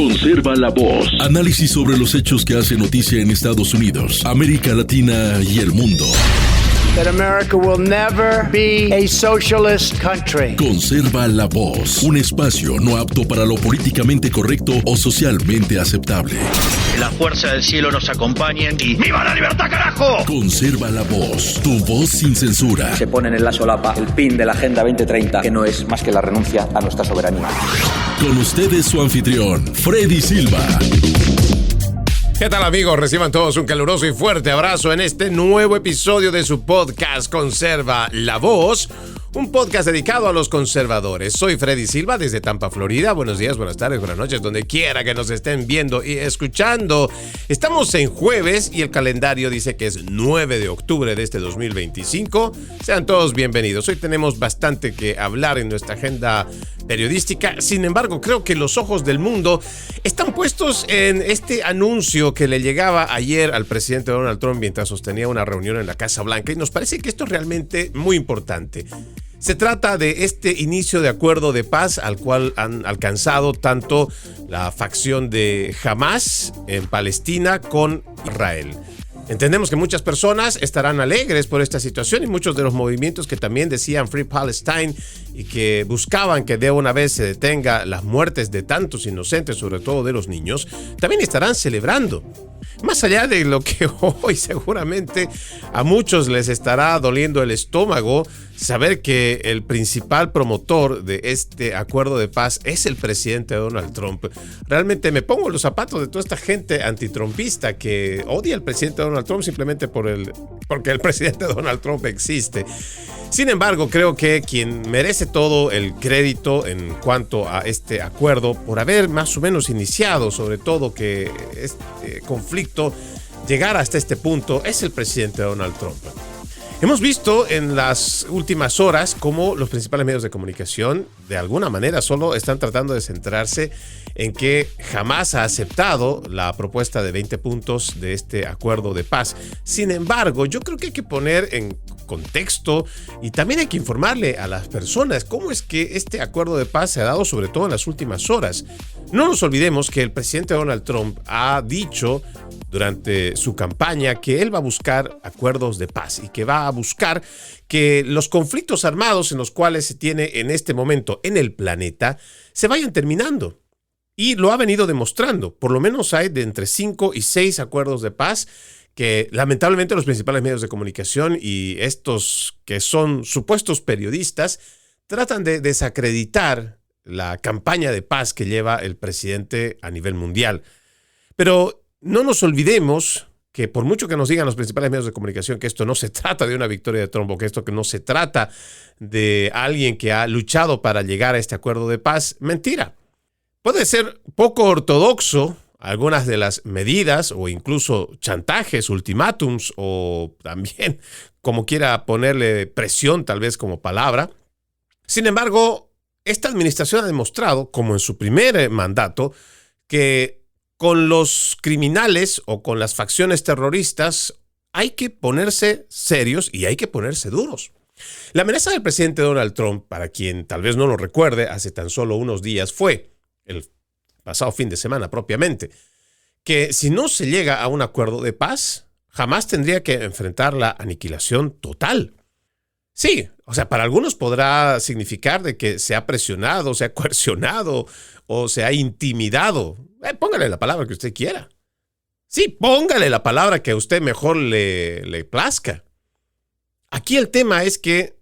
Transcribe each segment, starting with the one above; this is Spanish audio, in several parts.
Conserva la voz. Análisis sobre los hechos que hacen noticia en Estados Unidos, América Latina y el mundo. That America will never be a socialist country. Conserva la voz. Un espacio no apto para lo políticamente correcto o socialmente aceptable. La fuerza del cielo nos acompañe y ¡viva la libertad, carajo! Conserva la voz. Tu voz sin censura. Se ponen en la solapa el pin de la Agenda 2030, que no es más que la renuncia a nuestra soberanía. Con ustedes su anfitrión, Freddy Silva. ¿Qué tal, amigos? Reciban todos un caluroso y fuerte abrazo en este nuevo episodio de su podcast Conserva la Voz, un podcast dedicado a los conservadores. Soy Freddy Silva desde Tampa, Florida. Buenos días, buenas tardes, buenas noches, donde quiera que nos estén viendo y escuchando. Estamos en jueves y el calendario dice que es 9 de octubre de este 2025. Sean todos bienvenidos. Hoy tenemos bastante que hablar en nuestra agenda periodística. Sin embargo, creo que los ojos del mundo están puestos en este anuncio que le llegaba ayer al presidente Donald Trump mientras sostenía una reunión en la Casa Blanca, y nos parece que esto es realmente muy importante. Se trata de este inicio de acuerdo de paz al cual han alcanzado tanto la facción de Hamas en Palestina con Israel. Entendemos que muchas personas estarán alegres por esta situación y muchos de los movimientos que también decían Free Palestine y que buscaban que de una vez se detenga las muertes de tantos inocentes, sobre todo de los niños, también estarán celebrando. Más allá de lo que hoy seguramente a muchos les estará doliendo el estómago, saber que el principal promotor de este acuerdo de paz es el presidente Donald Trump. Realmente me pongo en los zapatos de toda esta gente antitrumpista que odia al presidente Donald Trump simplemente porque el presidente Donald Trump existe. Sin embargo, creo que quien merece todo el crédito en cuanto a este acuerdo, por haber más o menos iniciado, sobre todo que este conflicto llegara hasta este punto, es el presidente Donald Trump. Hemos visto en las últimas horas cómo los principales medios de comunicación de alguna manera solo están tratando de centrarse en que jamás ha aceptado la propuesta de 20 puntos de este acuerdo de paz. Sin embargo, yo creo que hay que poner en contexto y también hay que informarle a las personas cómo es que este acuerdo de paz se ha dado, sobre todo en las últimas horas. No nos olvidemos que el presidente Donald Trump ha dicho durante su campaña que él va a buscar acuerdos de paz y que va a buscar que los conflictos armados en los cuales se tiene en este momento en el planeta se vayan terminando. Y lo ha venido demostrando. Por lo menos hay de entre 5 y 6 acuerdos de paz que lamentablemente los principales medios de comunicación y estos que son supuestos periodistas tratan de desacreditar la campaña de paz que lleva el presidente a nivel mundial. Pero no nos olvidemos que por mucho que nos digan los principales medios de comunicación que esto no se trata de una victoria de Trump o que esto que no se trata de alguien que ha luchado para llegar a este acuerdo de paz, mentira. Puede ser poco ortodoxo algunas de las medidas o incluso chantajes, ultimátums o también como quiera ponerle presión tal vez como palabra. Sin embargo, esta administración ha demostrado, como en su primer mandato, que con los criminales o con las facciones terroristas hay que ponerse serios y hay que ponerse duros. La amenaza del presidente Donald Trump, para quien tal vez no lo recuerde, hace tan solo unos días fue, el pasado fin de semana propiamente, que si no se llega a un acuerdo de paz, jamás tendría que enfrentar la aniquilación total. Sí, o sea, para algunos podrá significar de que se ha presionado, se ha coercionado o se ha intimidado. Póngale la palabra que usted quiera. Sí, póngale la palabra que a usted mejor le plazca. Aquí el tema es que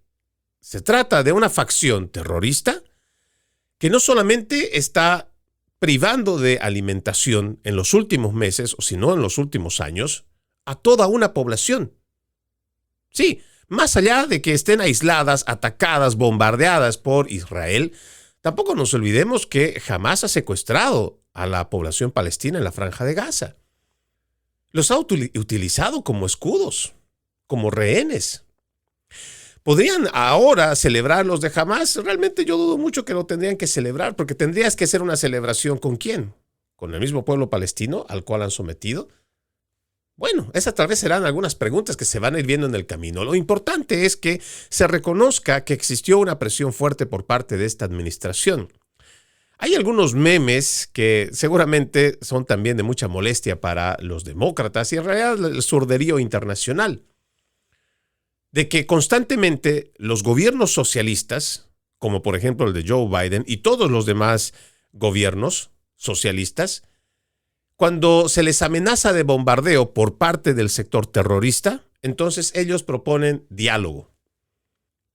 se trata de una facción terrorista que no solamente está privando de alimentación en los últimos meses, o si no en los últimos años, a toda una población. Sí, más allá de que estén aisladas, atacadas, bombardeadas por Israel, tampoco nos olvidemos que jamás ha secuestrado a la población palestina en la Franja de Gaza. Los ha utilizado como escudos, como rehenes. ¿Podrían ahora celebrar los de Hamas? Realmente yo dudo mucho que lo tendrían que celebrar, porque tendrías que hacer una celebración ¿con quién? ¿Con el mismo pueblo palestino al cual han sometido? Bueno, esas tal vez serán algunas preguntas que se van a ir viendo en el camino. Lo importante es que se reconozca que existió una presión fuerte por parte de esta administración. Hay algunos memes que seguramente son también de mucha molestia para los demócratas y en realidad el surderío internacional. De que constantemente los gobiernos socialistas, como por ejemplo el de Joe Biden y todos los demás gobiernos socialistas, cuando se les amenaza de bombardeo por parte del sector terrorista, entonces ellos proponen diálogo.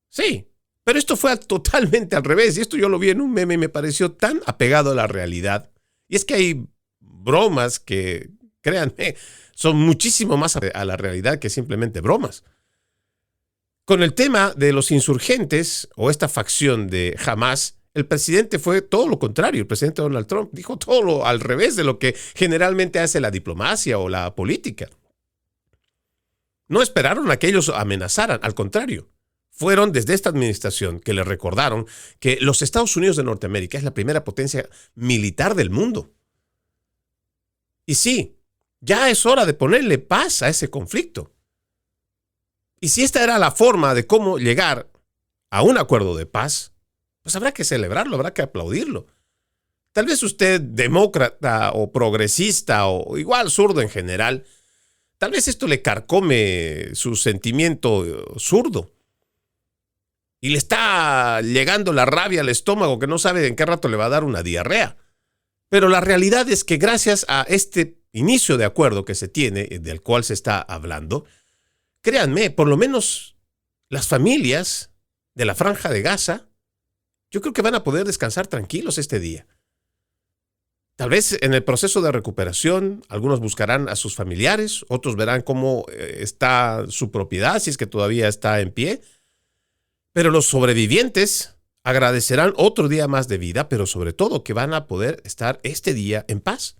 Sí, pero esto fue totalmente al revés. Y esto yo lo vi en un meme y me pareció tan apegado a la realidad. Y es que hay bromas que, créanme, son muchísimo más a la realidad que simplemente bromas. Con el tema de los insurgentes o esta facción de Hamas, el presidente fue todo lo contrario. El presidente Donald Trump dijo todo lo al revés de lo que generalmente hace la diplomacia o la política. No esperaron a que ellos amenazaran, al contrario. Fueron desde esta administración que le recordaron que los Estados Unidos de Norteamérica es la primera potencia militar del mundo. Y sí, ya es hora de ponerle paz a ese conflicto. Y si esta era la forma de cómo llegar a un acuerdo de paz, pues habrá que celebrarlo, habrá que aplaudirlo. Tal vez usted, demócrata o progresista o igual zurdo en general, tal vez esto le carcome su sentimiento zurdo. Y le está llegando la rabia al estómago que no sabe en qué rato le va a dar una diarrea. Pero la realidad es que gracias a este inicio de acuerdo que se tiene, del cual se está hablando, créanme, por lo menos las familias de la Franja de Gaza, yo creo que van a poder descansar tranquilos este día. Tal vez en el proceso de recuperación, algunos buscarán a sus familiares, otros verán cómo está su propiedad, si es que todavía está en pie. Pero los sobrevivientes agradecerán otro día más de vida, pero sobre todo que van a poder estar este día en paz.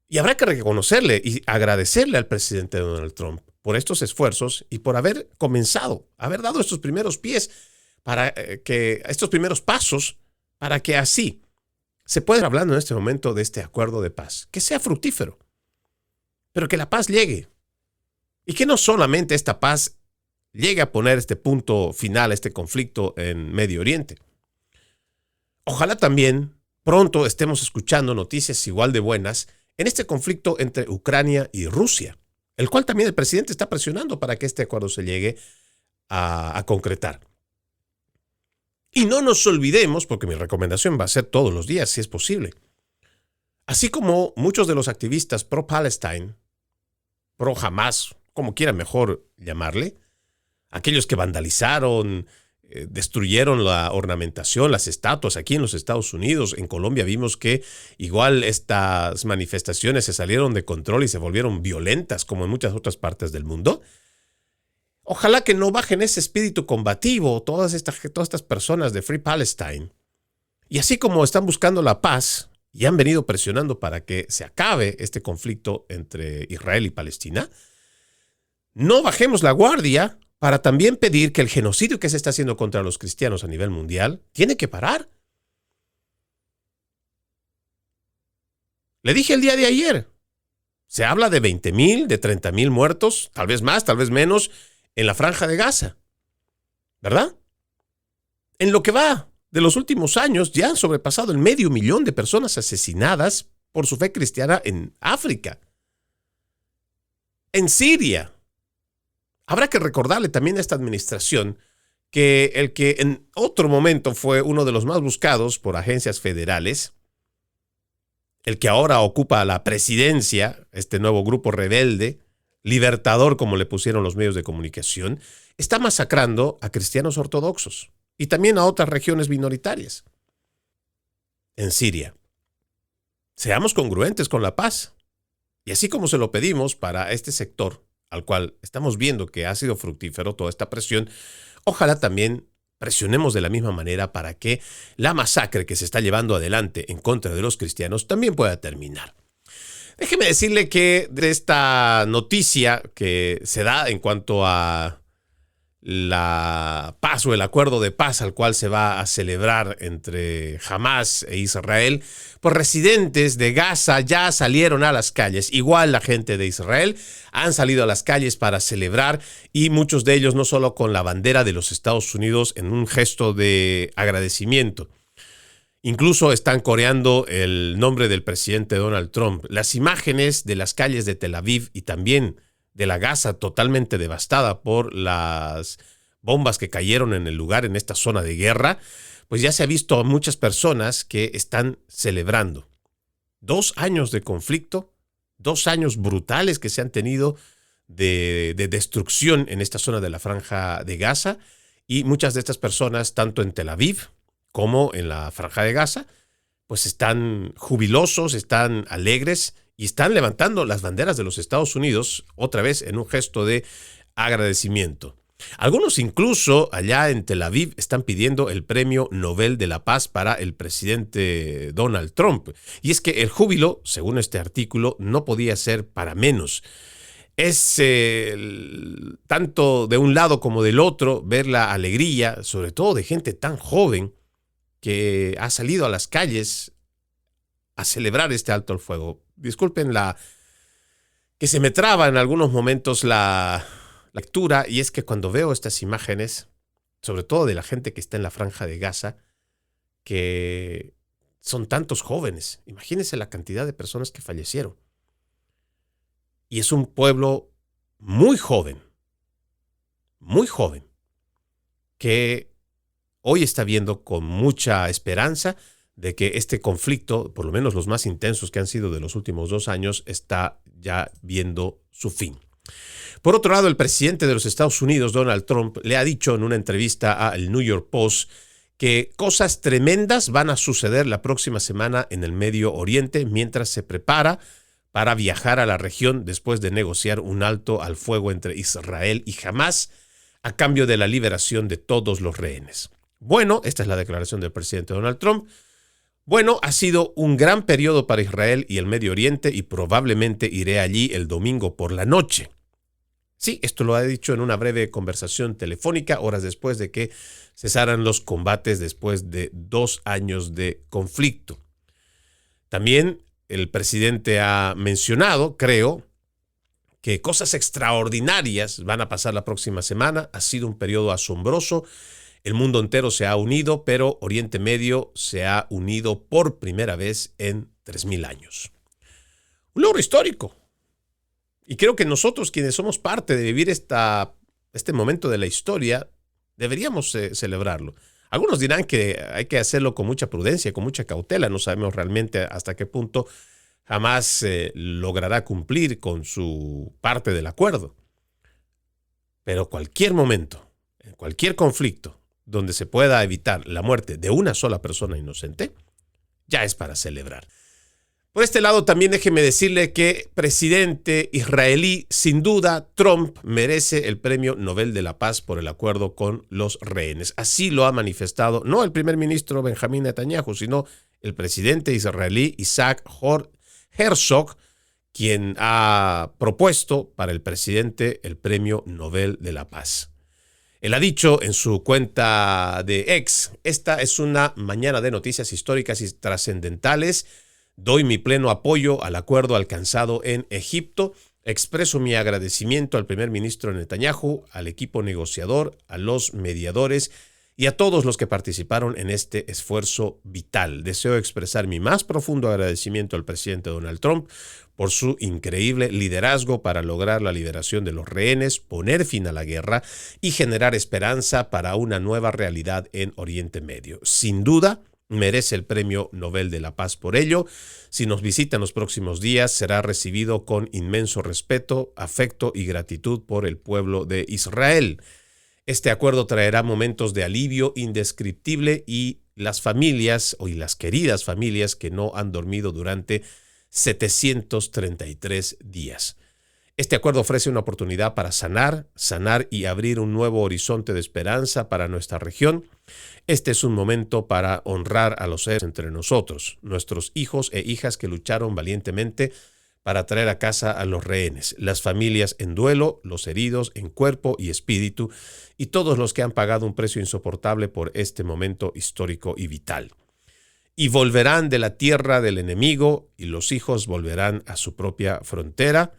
Y habrá que reconocerle y agradecerle al presidente Donald Trump por estos esfuerzos y por haber comenzado, haber dado estos primeros estos primeros pasos para que así se pueda ir hablando en este momento de este acuerdo de paz, que sea fructífero, pero que la paz llegue. Y que no solamente esta paz llegue a poner este punto final a este conflicto en Medio Oriente. Ojalá también pronto estemos escuchando noticias igual de buenas en este conflicto entre Ucrania y Rusia, el cual también el presidente está presionando para que este acuerdo se llegue a concretar. Y no nos olvidemos, porque mi recomendación va a ser todos los días, si es posible. Así como muchos de los activistas pro-Palestine, pro-Hamas, como quieran mejor llamarle, aquellos que vandalizaron, destruyeron la ornamentación, las estatuas aquí en los Estados Unidos. En Colombia vimos que igual estas manifestaciones se salieron de control y se volvieron violentas como en muchas otras partes del mundo. Ojalá que no bajen ese espíritu combativo todas estas personas de Free Palestine. Y así como están buscando la paz y han venido presionando para que se acabe este conflicto entre Israel y Palestina, no bajemos la guardia para también pedir que el genocidio que se está haciendo contra los cristianos a nivel mundial tiene que parar. Le dije el día de ayer, se habla de 20,000, de 30,000 muertos, tal vez más, tal vez menos, en la Franja de Gaza, ¿verdad? En lo que va de los últimos años, ya han sobrepasado el 500,000 de personas asesinadas por su fe cristiana en África, en Siria. Habrá que recordarle también a esta administración que el que en otro momento fue uno de los más buscados por agencias federales, el que ahora ocupa la presidencia, este nuevo grupo rebelde, libertador como le pusieron los medios de comunicación, está masacrando a cristianos ortodoxos y también a otras regiones minoritarias. En Siria. Seamos congruentes con la paz. Y así como se lo pedimos para este sector, al cual estamos viendo que ha sido fructífero toda esta presión, ojalá también presionemos de la misma manera para que la masacre que se está llevando adelante en contra de los cristianos también pueda terminar. Déjeme decirle que de esta noticia que se da en cuanto a la paz o el acuerdo de paz al cual se va a celebrar entre Hamas e Israel, pues residentes de Gaza ya salieron a las calles. Igual la gente de Israel han salido a las calles para celebrar y muchos de ellos no solo con la bandera de los Estados Unidos en un gesto de agradecimiento. Incluso están coreando el nombre del presidente Donald Trump. Las imágenes de las calles de Tel Aviv y también de la Gaza totalmente devastada por las bombas que cayeron en el lugar, en esta zona de guerra, pues ya se ha visto a muchas personas que están celebrando 2 años de conflicto, 2 años brutales que se han tenido de destrucción en esta zona de la Franja de Gaza, y muchas de estas personas, tanto en Tel Aviv como en la Franja de Gaza, pues están jubilosos, están alegres y están levantando las banderas de los Estados Unidos otra vez en un gesto de agradecimiento. Algunos incluso allá en Tel Aviv están pidiendo el Premio Nobel de la Paz para el presidente Donald Trump. Y es que el júbilo, según este artículo, no podía ser para menos. Es tanto de un lado como del otro ver la alegría, sobre todo de gente tan joven que ha salido a las calles a celebrar este alto al fuego. Disculpen que se me traba en algunos momentos la lectura, y es que cuando veo estas imágenes, sobre todo de la gente que está en la Franja de Gaza, que son tantos jóvenes, imagínense la cantidad de personas que fallecieron. Y es un pueblo muy joven, que hoy está viendo con mucha esperanza de que este conflicto, por lo menos los más intensos que han sido de los últimos 2 años, está ya viendo su fin. Por otro lado, el presidente de los Estados Unidos, Donald Trump, le ha dicho en una entrevista al New York Post que cosas tremendas van a suceder la próxima semana en el Medio Oriente mientras se prepara para viajar a la región después de negociar un alto al fuego entre Israel y Hamás a cambio de la liberación de todos los rehenes. Bueno, esta es la declaración del presidente Donald Trump. Bueno, ha sido un gran periodo para Israel y el Medio Oriente y probablemente iré allí el domingo por la noche. Sí, esto lo ha dicho en una breve conversación telefónica horas después de que cesaran los combates después de 2 años de conflicto. También el presidente ha mencionado, creo, que cosas extraordinarias van a pasar la próxima semana. Ha sido un periodo asombroso. El mundo entero se ha unido, pero Oriente Medio se ha unido por primera vez en 3,000 años. Un logro histórico. Y creo que nosotros, quienes somos parte de vivir este momento de la historia, deberíamos celebrarlo. Algunos dirán que hay que hacerlo con mucha prudencia, con mucha cautela. No sabemos realmente hasta qué punto Hamás logrará cumplir con su parte del acuerdo. Pero cualquier momento, en cualquier conflicto, donde se pueda evitar la muerte de una sola persona inocente, ya es para celebrar. Por este lado, también déjeme decirle que presidente israelí, sin duda, Trump merece el Premio Nobel de la Paz por el acuerdo con los rehenes. Así lo ha manifestado no el primer ministro Benjamín Netanyahu, sino el presidente israelí Isaac Herzog, quien ha propuesto para el presidente el Premio Nobel de la Paz. Él ha dicho en su cuenta de X: esta es una mañana de noticias históricas y trascendentales. Doy mi pleno apoyo al acuerdo alcanzado en Egipto. Expreso mi agradecimiento al primer ministro Netanyahu, al equipo negociador, a los mediadores y a todos los que participaron en este esfuerzo vital. Deseo expresar mi más profundo agradecimiento al presidente Donald Trump por su increíble liderazgo para lograr la liberación de los rehenes, poner fin a la guerra y generar esperanza para una nueva realidad en Oriente Medio. Sin duda, merece el Premio Nobel de la Paz por ello. Si nos visita en los próximos días, será recibido con inmenso respeto, afecto y gratitud por el pueblo de Israel. Este acuerdo traerá momentos de alivio indescriptible y las familias y las queridas familias que no han dormido durante 733 días. Este acuerdo ofrece una oportunidad para sanar y abrir un nuevo horizonte de esperanza para nuestra región. Este es un momento para honrar a los seres entre nosotros, nuestros hijos e hijas que lucharon valientemente para traer a casa a los rehenes, las familias en duelo, los heridos en cuerpo y espíritu, y todos los que han pagado un precio insoportable por este momento histórico y vital. Y volverán de la tierra del enemigo, y los hijos volverán a su propia frontera.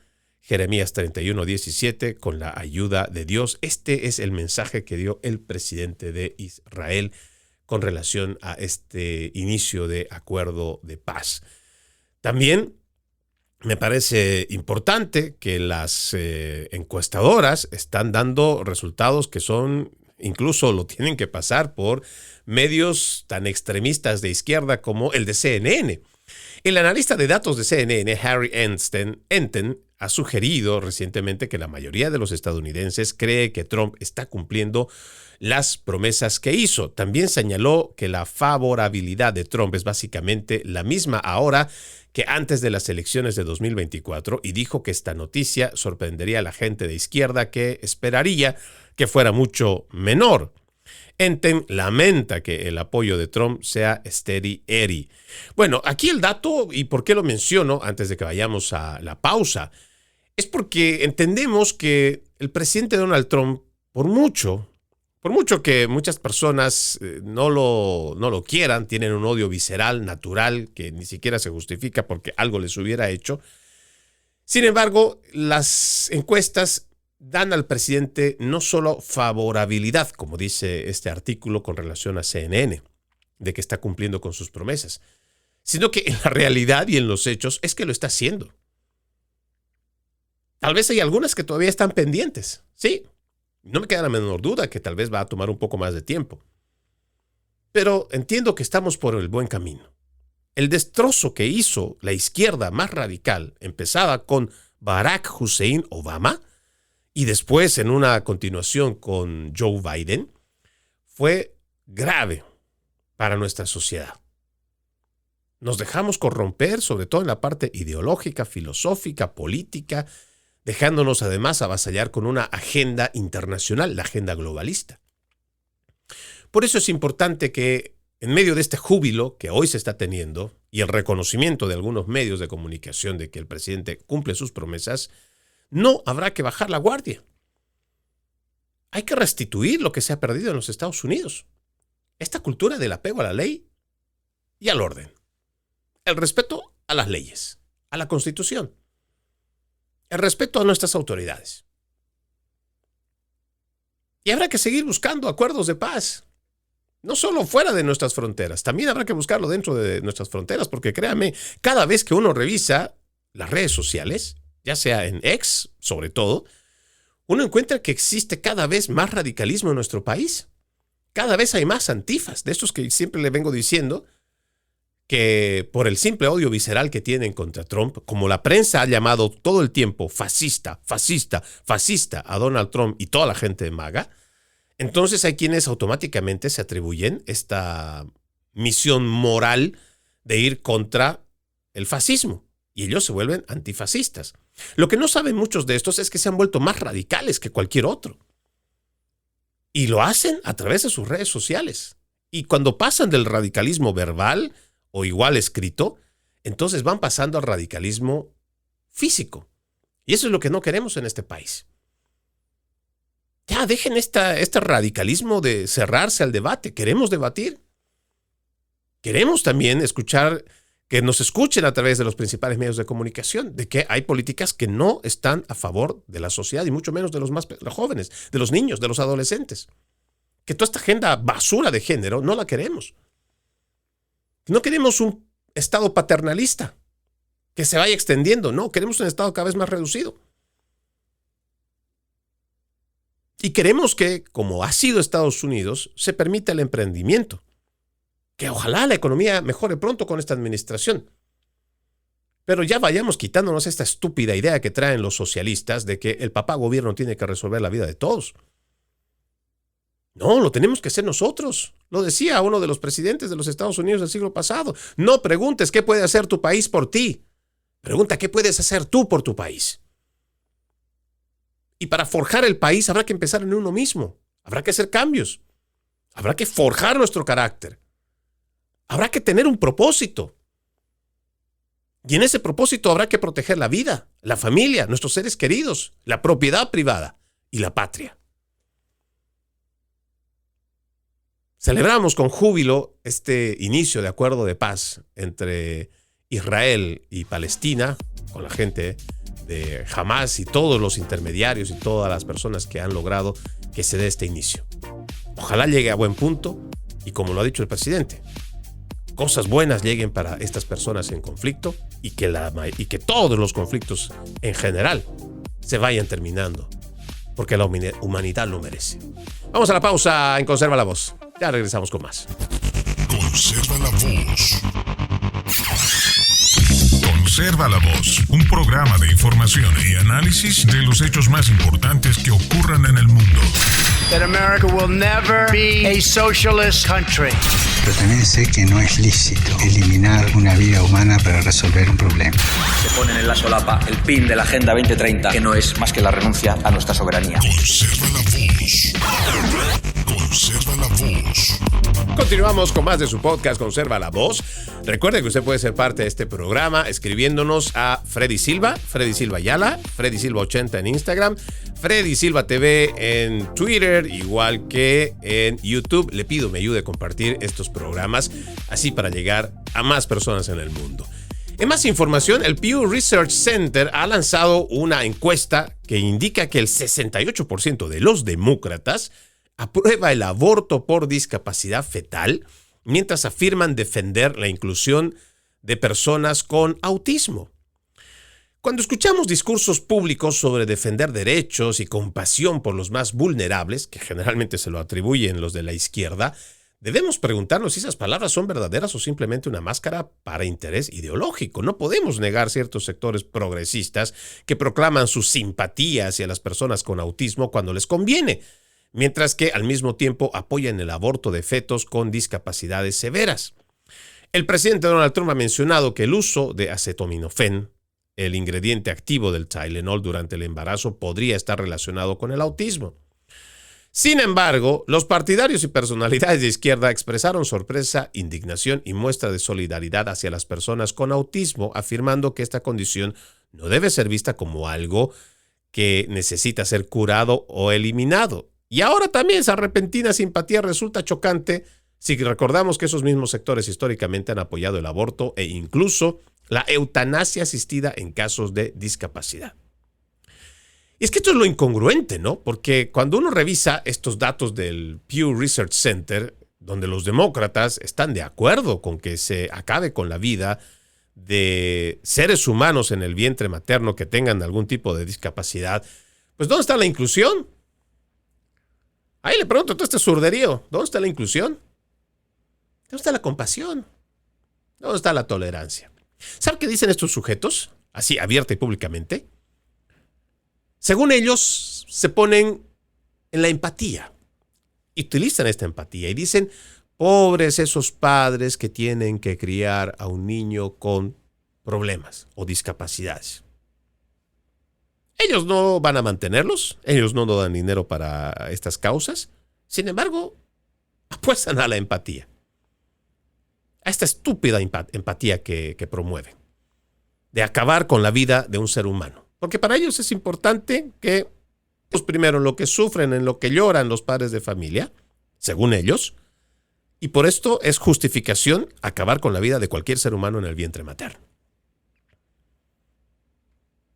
Jeremías 31:17, con la ayuda de Dios. Este es el mensaje que dio el presidente de Israel con relación a este inicio de acuerdo de paz. También me parece importante que las encuestadoras están dando resultados que son, incluso lo tienen que pasar por medios tan extremistas de izquierda como el de CNN. El analista de datos de CNN, Harry Enten, ha sugerido recientemente que la mayoría de los estadounidenses cree que Trump está cumpliendo las promesas que hizo. También señaló que la favorabilidad de Trump es básicamente la misma ahora que antes de las elecciones de 2024 y dijo que esta noticia sorprendería a la gente de izquierda que esperaría que fuera mucho menor. Enten lamenta que el apoyo de Trump sea steady Eddie. Bueno, aquí el dato, y por qué lo menciono antes de que vayamos a la pausa, es porque entendemos que el presidente Donald Trump, por mucho que muchas personas no lo quieran, tienen un odio visceral, natural, que ni siquiera se justifica porque algo les hubiera hecho. Sin embargo, las encuestas dan al presidente no solo favorabilidad, como dice este artículo con relación a CNN, de que está cumpliendo con sus promesas, sino que en la realidad y en los hechos es que lo está haciendo. Tal vez hay algunas que todavía están pendientes, sí. No me queda la menor duda que tal vez va a tomar un poco más de tiempo. Pero entiendo que estamos por el buen camino. El destrozo que hizo la izquierda más radical, empezaba con Barack Hussein Obama y después en una continuación con Joe Biden, fue grave para nuestra sociedad. Nos dejamos corromper, sobre todo en la parte ideológica, filosófica, política, dejándonos además avasallar con una agenda internacional, la agenda globalista. Por eso es importante que en medio de este júbilo que hoy se está teniendo y el reconocimiento de algunos medios de comunicación de que el presidente cumple sus promesas, no habrá que bajar la guardia. Hay que restituir lo que se ha perdido en los Estados Unidos. Esta cultura del apego a la ley y al orden. El respeto a las leyes, a la Constitución. El respeto a nuestras autoridades. Y habrá que seguir buscando acuerdos de paz. No solo fuera de nuestras fronteras, también habrá que buscarlo dentro de nuestras fronteras, porque créanme, cada vez que uno revisa las redes sociales, ya sea en X, sobre todo, uno encuentra que existe cada vez más radicalismo en nuestro país. Cada vez hay más antifas, de estos que siempre le vengo diciendo, que por el simple odio visceral que tienen contra Trump, como la prensa ha llamado todo el tiempo fascista, fascista, fascista a Donald Trump y toda la gente de MAGA, entonces hay quienes automáticamente se atribuyen esta misión moral de ir contra el fascismo y ellos se vuelven antifascistas. Lo que no saben muchos de estos es que se han vuelto más radicales que cualquier otro y lo hacen a través de sus redes sociales. Y cuando pasan del radicalismo verbal o igual escrito, entonces van pasando al radicalismo físico. Y eso es lo que no queremos en este país. Ya, dejen este radicalismo de cerrarse al debate. Queremos debatir. Queremos también escuchar, que nos escuchen a través de los principales medios de comunicación, de que hay políticas que no están a favor de la sociedad y mucho menos de los más jóvenes, de los niños, de los adolescentes. Que toda esta agenda basura de género no la queremos. No queremos un Estado paternalista que se vaya extendiendo, no, queremos un Estado cada vez más reducido. Y queremos que, como ha sido Estados Unidos, se permita el emprendimiento. Que ojalá la economía mejore pronto con esta administración. Pero ya vayamos quitándonos esta estúpida idea que traen los socialistas de que el papá gobierno tiene que resolver la vida de todos. No, lo tenemos que hacer nosotros. Lo decía uno de los presidentes de los Estados Unidos del siglo pasado. No preguntes qué puede hacer tu país por ti. Pregunta qué puedes hacer tú por tu país. Y para forjar el país habrá que empezar en uno mismo. Habrá que hacer cambios. Habrá que forjar nuestro carácter. Habrá que tener un propósito. Y en ese propósito habrá que proteger la vida, la familia, nuestros seres queridos, la propiedad privada y la patria. Celebramos con júbilo este inicio de acuerdo de paz entre Israel y Palestina, con la gente de Hamas y todos los intermediarios y todas las personas que han logrado que se dé este inicio. Ojalá llegue a buen punto y como lo ha dicho el presidente, cosas buenas lleguen para estas personas en conflicto y que todos los conflictos en general se vayan terminando, porque la humanidad lo merece. Vamos a la pausa en Conserva la Voz. Ya regresamos con más. Conserva la Voz. Conserva la Voz, un programa de información y análisis de los hechos más importantes que ocurran en el mundo. That America will never be a socialist country. Pero también sé que no es lícito eliminar una vida humana para resolver un problema. Se ponen en la solapa el PIN de la Agenda 2030, que no es más que la renuncia a nuestra soberanía. Conserva la Voz. Conserva la Voz. Continuamos con más de su podcast Conserva la Voz. Recuerde que usted puede ser parte de este programa escribiéndonos a Freddy Silva Ayala, Freddy Silva 80 en Instagram, Freddy Silva TV en Twitter, igual que en YouTube. Le pido me ayude a compartir estos programas, así para llegar a más personas en el mundo. En más información, el Pew Research Center ha lanzado una encuesta que indica que el 68% de los demócratas aprueba el aborto por discapacidad fetal, mientras afirman defender la inclusión de personas con autismo. Cuando escuchamos discursos públicos sobre defender derechos y compasión por los más vulnerables, que generalmente se lo atribuyen los de la izquierda, debemos preguntarnos si esas palabras son verdaderas o simplemente una máscara para interés ideológico. No podemos negar ciertos sectores progresistas que proclaman su simpatía hacia las personas con autismo cuando les conviene, mientras que al mismo tiempo apoyan el aborto de fetos con discapacidades severas. El presidente Donald Trump ha mencionado que el uso de acetaminofén, el ingrediente activo del Tylenol durante el embarazo, podría estar relacionado con el autismo. Sin embargo, los partidarios y personalidades de izquierda expresaron sorpresa, indignación y muestra de solidaridad hacia las personas con autismo, afirmando que esta condición no debe ser vista como algo que necesita ser curado o eliminado. Y ahora también esa repentina simpatía resulta chocante si recordamos que esos mismos sectores históricamente han apoyado el aborto e incluso la eutanasia asistida en casos de discapacidad. Y es que esto es lo incongruente, ¿no? Porque cuando uno revisa estos datos del Pew Research Center, donde los demócratas están de acuerdo con que se acabe con la vida de seres humanos en el vientre materno que tengan algún tipo de discapacidad, pues ¿dónde está la inclusión? Ahí le pregunto a todo este surderío, ¿dónde está la inclusión? ¿Dónde está la compasión? ¿Dónde está la tolerancia? ¿Sabe qué dicen estos sujetos? Así, abierta y públicamente. Según ellos, se ponen en la empatía. Y utilizan esta empatía y dicen, pobres esos padres que tienen que criar a un niño con problemas o discapacidades. Ellos no van a mantenerlos, ellos no dan dinero para estas causas. Sin embargo, apuestan a la empatía. A esta estúpida empatía que promueven. De acabar con la vida de un ser humano. Porque para ellos es importante que, pues primero, en lo que sufren, en lo que lloran los padres de familia, según ellos, y por esto es justificación acabar con la vida de cualquier ser humano en el vientre materno.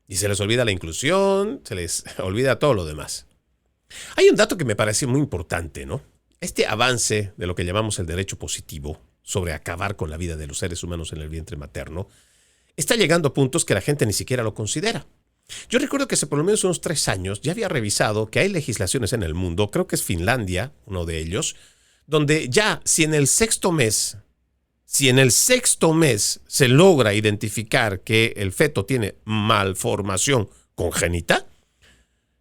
Y se les olvida la inclusión, se les olvida todo lo demás. Hay un dato que me parece muy importante, ¿no? Este avance de lo que llamamos el derecho positivo sobre acabar con la vida de los seres humanos en el vientre materno está llegando a puntos que la gente ni siquiera lo considera. Yo recuerdo que hace por lo menos unos 3 años ya había revisado que hay legislaciones en el mundo, creo que es Finlandia, uno de ellos, donde ya si en el sexto mes se logra identificar que el feto tiene malformación congénita,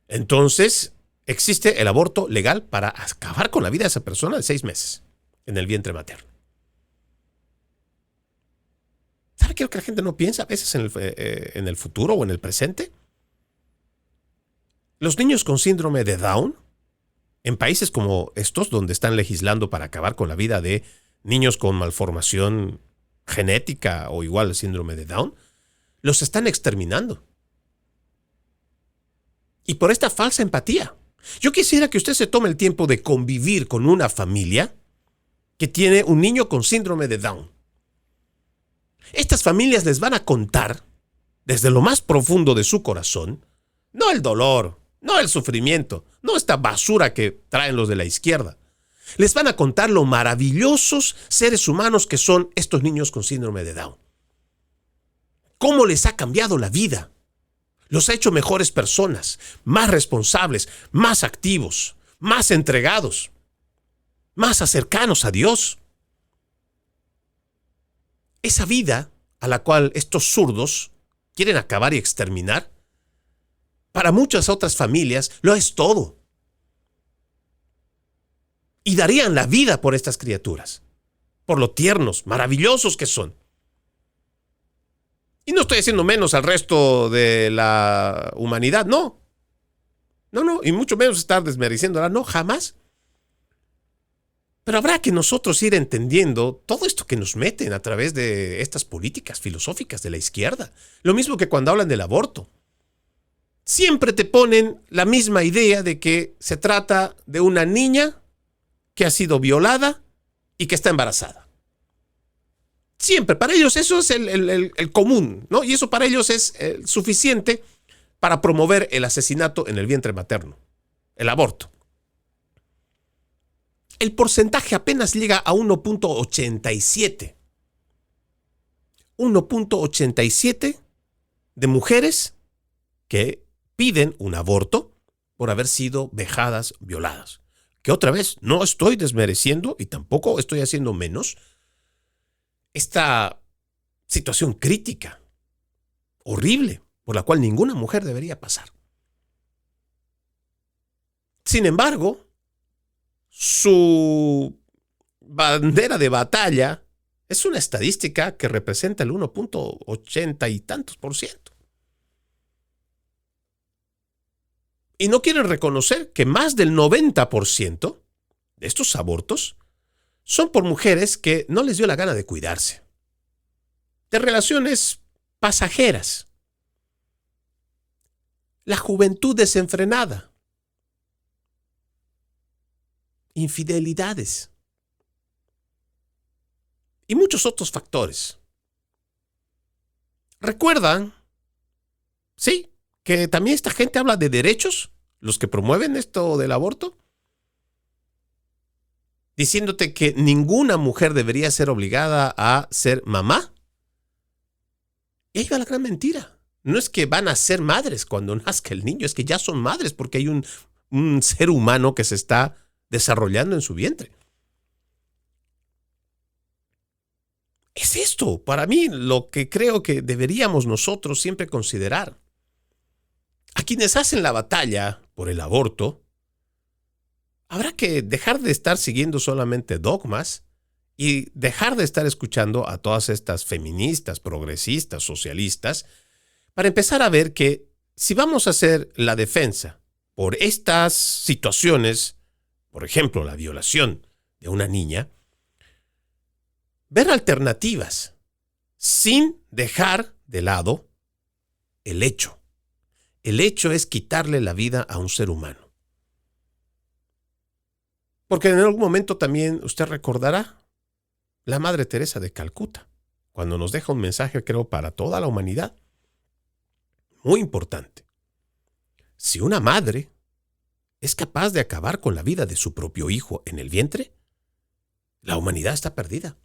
entonces existe el aborto legal para acabar con la vida de esa persona de 6 meses en el vientre materno. ¿Sabe qué es lo que la gente no piensa a veces en el futuro o en el presente? Los niños con síndrome de Down, en países como estos, donde están legislando para acabar con la vida de niños con malformación genética o igual el síndrome de Down, los están exterminando. Y por esta falsa empatía. Yo quisiera que usted se tome el tiempo de convivir con una familia que tiene un niño con síndrome de Down. Estas familias les van a contar, desde lo más profundo de su corazón, no el dolor, no el sufrimiento, no esta basura que traen los de la izquierda, Les van a contar lo maravillosos seres humanos que son estos niños con síndrome de Down. Cómo les ha cambiado la vida. Los ha hecho mejores personas, más responsables, más activos, más entregados, más cercanos a Dios. Esa vida a la cual estos zurdos quieren acabar y exterminar, para muchas otras familias lo es todo. Y darían la vida por estas criaturas, por lo tiernos, maravillosos que son. Y no estoy haciendo menos al resto de la humanidad, no. No, y mucho menos estar desmereciéndola, no, jamás. Pero habrá que nosotros ir entendiendo todo esto que nos meten a través de estas políticas filosóficas de la izquierda. Lo mismo que cuando hablan del aborto. Siempre te ponen la misma idea de que se trata de una niña que ha sido violada y que está embarazada. Siempre, para ellos eso es el común, ¿no? Y eso para ellos es suficiente para promover el asesinato en el vientre materno, el aborto. El porcentaje apenas llega a 1.87. 1.87 de mujeres que piden un aborto por haber sido vejadas, violadas. Que otra vez, no estoy desmereciendo y tampoco estoy haciendo menos esta situación crítica, horrible, por la cual ninguna mujer debería pasar. Sin embargo, su bandera de batalla es una estadística que representa el 1.80 y tantos %. Y no quieren reconocer que más del 90% de estos abortos son por mujeres que no les dio la gana de cuidarse, de relaciones pasajeras, la juventud desenfrenada, infidelidades y muchos otros factores. ¿Recuerdan? Sí, que también esta gente habla de derechos, los que promueven esto del aborto, diciéndote que ninguna mujer debería ser obligada a ser mamá. Y ahí va la gran mentira. No es que van a ser madres cuando nazca el niño, es que ya son madres porque hay un ser humano que se está desarrollando en su vientre. Es esto, para mí, lo que creo que deberíamos nosotros siempre considerar. A quienes hacen la batalla por el aborto, habrá que dejar de estar siguiendo solamente dogmas y dejar de estar escuchando a todas estas feministas, progresistas, socialistas, para empezar a ver que si vamos a hacer la defensa por estas situaciones, por ejemplo, la violación de una niña, ver alternativas sin dejar de lado el hecho. El hecho es quitarle la vida a un ser humano. Porque en algún momento también usted recordará la Madre Teresa de Calcuta, cuando nos deja un mensaje, creo, para toda la humanidad. Muy importante. Si una madre es capaz de acabar con la vida de su propio hijo en el vientre, la humanidad está perdida.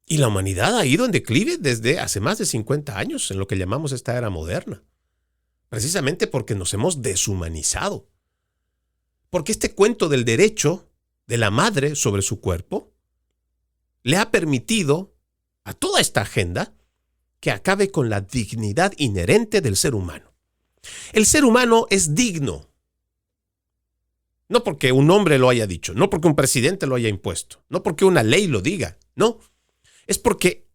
Y la humanidad ha ido en declive desde hace más de 50 años, en lo que llamamos esta era moderna. Precisamente porque nos hemos deshumanizado. Porque este cuento del derecho de la madre sobre su cuerpo le ha permitido a toda esta agenda que acabe con la dignidad inherente del ser humano. El ser humano es digno. No porque un hombre lo haya dicho, no porque un presidente lo haya impuesto, no porque una ley lo diga, no. Es porque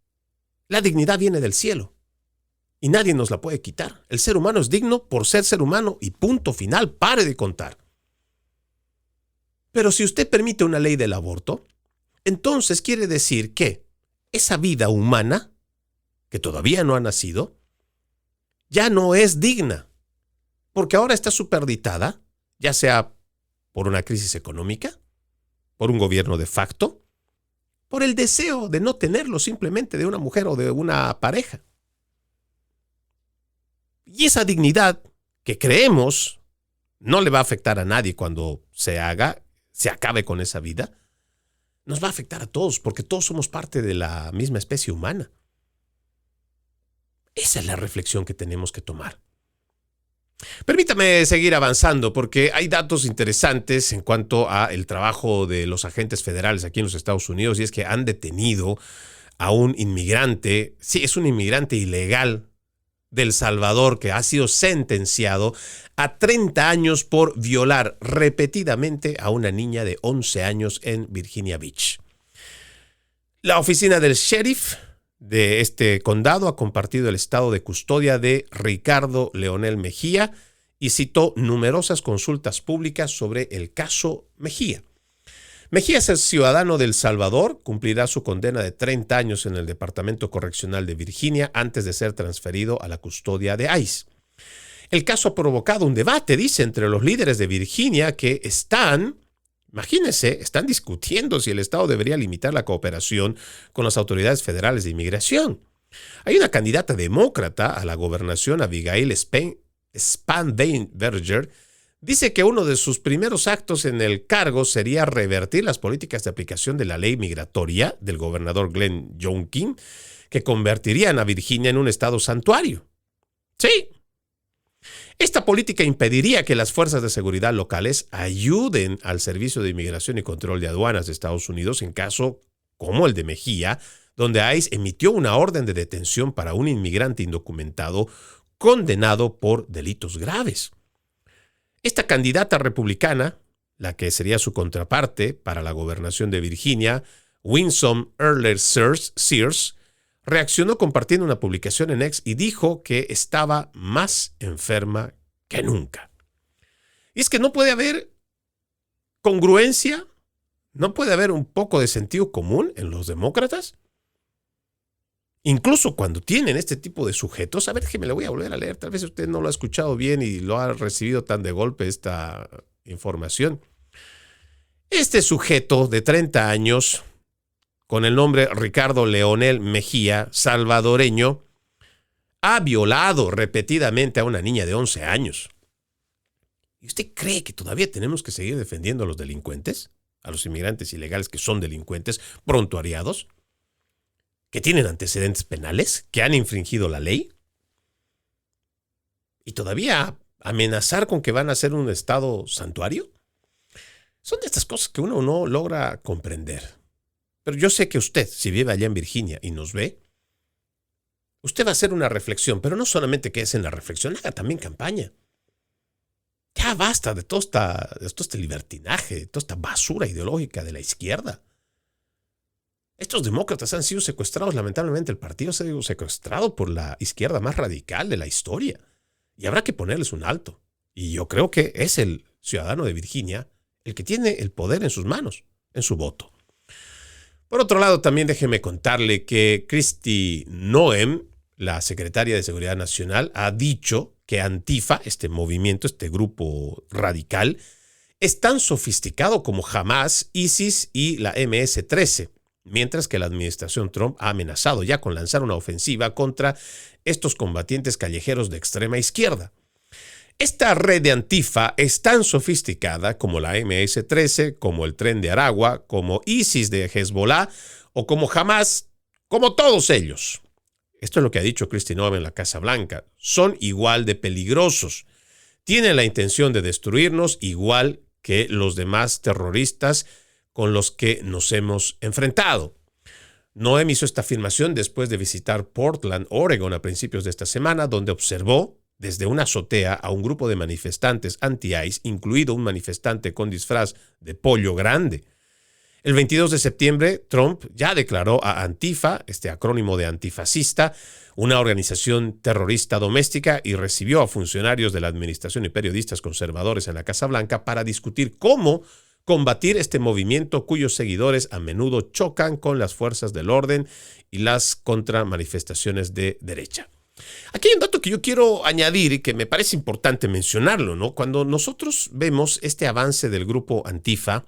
la dignidad viene del cielo y nadie nos la puede quitar. El ser humano es digno por ser humano y punto final, pare de contar. Pero si usted permite una ley del aborto, entonces quiere decir que esa vida humana, que todavía no ha nacido, ya no es digna, porque ahora está superditada, ya sea por una crisis económica, por un gobierno de facto, por el deseo de no tenerlo simplemente de una mujer o de una pareja. Y esa dignidad que creemos no le va a afectar a nadie cuando se haga, se acabe con esa vida, nos va a afectar a todos, porque todos somos parte de la misma especie humana. Esa es la reflexión que tenemos que tomar. Permítame seguir avanzando porque hay datos interesantes en cuanto a el trabajo de los agentes federales aquí en los Estados Unidos, y es que han detenido a un inmigrante, sí, es un inmigrante ilegal de El Salvador que ha sido sentenciado a 30 años por violar repetidamente a una niña de 11 años en Virginia Beach. La oficina del sheriff de este condado ha compartido el estado de custodia de Ricardo Leonel Mejía y citó numerosas consultas públicas sobre el caso Mejía. Mejía es el ciudadano de El Salvador, cumplirá su condena de 30 años en el Departamento Correccional de Virginia antes de ser transferido a la custodia de ICE. El caso ha provocado un debate, dice, entre los líderes de Virginia que están discutiendo si el Estado debería limitar la cooperación con las autoridades federales de inmigración. Hay una candidata demócrata a la gobernación, Abigail Spanberger, dice que uno de sus primeros actos en el cargo sería revertir las políticas de aplicación de la ley migratoria del gobernador Glenn Youngkin, que convertirían a Virginia en un estado santuario. Sí. Esta política impediría que las fuerzas de seguridad locales ayuden al Servicio de Inmigración y Control de Aduanas de Estados Unidos en caso como el de Mejía, donde ICE emitió una orden de detención para un inmigrante indocumentado condenado por delitos graves. Esta candidata republicana, la que sería su contraparte para la gobernación de Virginia, Winsome Earler-Sears, reaccionó compartiendo una publicación en X y dijo que estaba más enferma que nunca. Y es que no puede haber congruencia, no puede haber un poco de sentido común en los demócratas. Incluso cuando tienen este tipo de sujetos, a ver, que me lo voy a volver a leer, tal vez usted no lo ha escuchado bien y lo ha recibido tan de golpe esta información. Este sujeto de 30 años, con el nombre Ricardo Leonel Mejía, salvadoreño, ha violado repetidamente a una niña de 11 años. ¿Y usted cree que todavía tenemos que seguir defendiendo a los delincuentes? A los inmigrantes ilegales que son delincuentes prontuariados, que tienen antecedentes penales, que han infringido la ley. ¿Y todavía amenazar con que van a ser un estado santuario? Son de estas cosas que uno no logra comprender. Pero yo sé que usted, si vive allá en Virginia y nos ve, usted va a hacer una reflexión, pero no solamente quédese en la reflexión, haga también campaña. Ya basta de todo este libertinaje, de toda esta basura ideológica de la izquierda. Estos demócratas han sido secuestrados, lamentablemente el partido ha sido secuestrado por la izquierda más radical de la historia. Y habrá que ponerles un alto. Y yo creo que es el ciudadano de Virginia el que tiene el poder en sus manos, en su voto. Por otro lado, también déjeme contarle que Kristi Noem, la secretaria de Seguridad Nacional, ha dicho que Antifa, este movimiento, este grupo radical, es tan sofisticado como Hamas, ISIS y la MS-13, mientras que la administración Trump ha amenazado ya con lanzar una ofensiva contra estos combatientes callejeros de extrema izquierda. Esta red de Antifa es tan sofisticada como la MS-13, como el Tren de Aragua, como ISIS de Hezbollah o como Hamas, como todos ellos. Esto es lo que ha dicho Kristi Noem en la Casa Blanca. Son igual de peligrosos. Tienen la intención de destruirnos igual que los demás terroristas con los que nos hemos enfrentado. Noem hizo esta afirmación después de visitar Portland, Oregon, a principios de esta semana, donde observó desde una azotea a un grupo de manifestantes anti-ICE, incluido un manifestante con disfraz de pollo grande. El 22 de septiembre, Trump ya declaró a Antifa, este acrónimo de antifascista, una organización terrorista doméstica, y recibió a funcionarios de la administración y periodistas conservadores en la Casa Blanca para discutir cómo combatir este movimiento cuyos seguidores a menudo chocan con las fuerzas del orden y las contramanifestaciones de derecha. Aquí hay un dato que yo quiero añadir y que me parece importante mencionarlo, ¿no? Cuando nosotros vemos este avance del grupo Antifa,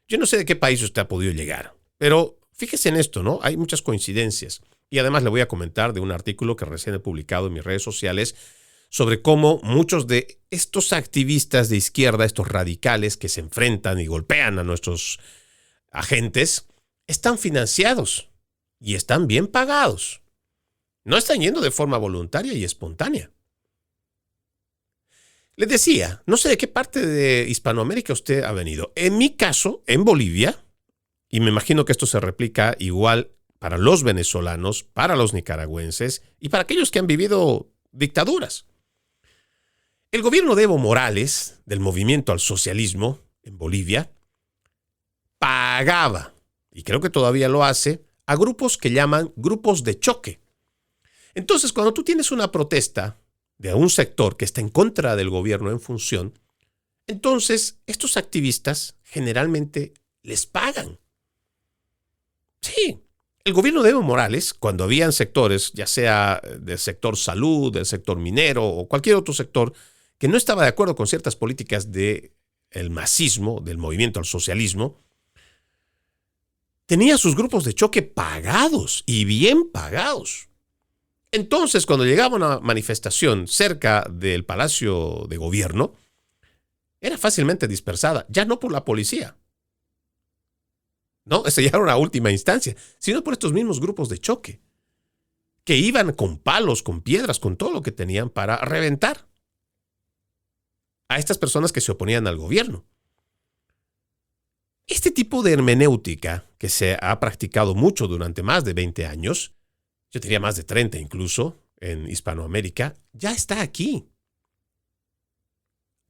yo no sé de qué país usted ha podido llegar, pero fíjese en esto, ¿no? Hay muchas coincidencias. Y además le voy a comentar de un artículo que recién he publicado en mis redes sociales sobre cómo muchos de estos activistas de izquierda, estos radicales que se enfrentan y golpean a nuestros agentes, están financiados y están bien pagados. No están yendo de forma voluntaria y espontánea. Les decía, no sé de qué parte de Hispanoamérica usted ha venido. En mi caso, en Bolivia, y me imagino que esto se replica igual para los venezolanos, para los nicaragüenses y para aquellos que han vivido dictaduras. El gobierno de Evo Morales, del movimiento al socialismo en Bolivia, pagaba, y creo que todavía lo hace, a grupos que llaman grupos de choque. Entonces, cuando tú tienes una protesta de un sector que está en contra del gobierno en función, entonces estos activistas generalmente les pagan. Sí, el gobierno de Evo Morales, cuando habían sectores, ya sea del sector salud, del sector minero o cualquier otro sector, que no estaba de acuerdo con ciertas políticas del masismo, del movimiento al socialismo, tenía sus grupos de choque pagados y bien pagados. Entonces, cuando llegaba una manifestación cerca del Palacio de Gobierno, era fácilmente dispersada, ya no por la policía. No, esa ya era una última instancia, sino por estos mismos grupos de choque, que iban con palos, con piedras, con todo lo que tenían para reventar a estas personas que se oponían al gobierno. Este tipo de hermenéutica que se ha practicado mucho durante más de 20 años, yo diría más de 30 incluso, en Hispanoamérica, ya está aquí.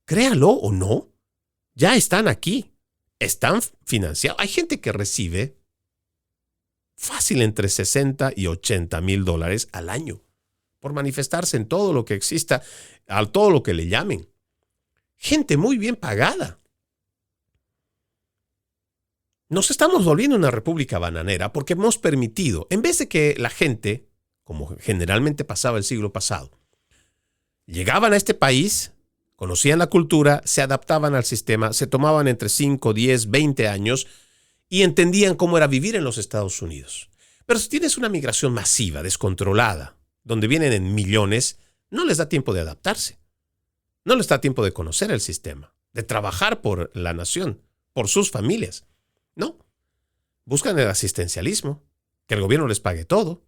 Créalo o no, ya están aquí. Están financiados. Hay gente que recibe fácil entre 60 y 80 mil dólares al año por manifestarse en todo lo que exista, a todo lo que le llamen. Gente muy bien pagada. Nos estamos volviendo una república bananera porque hemos permitido, en vez de que la gente, como generalmente pasaba el siglo pasado, llegaban a este país, conocían la cultura, se adaptaban al sistema, se tomaban entre 5, 10, 20 años y entendían cómo era vivir en los Estados Unidos. Pero si tienes una migración masiva, descontrolada, donde vienen en millones, no les da tiempo de adaptarse. No les da tiempo de conocer el sistema, de trabajar por la nación, por sus familias. No. Buscan el asistencialismo, que el gobierno les pague todo,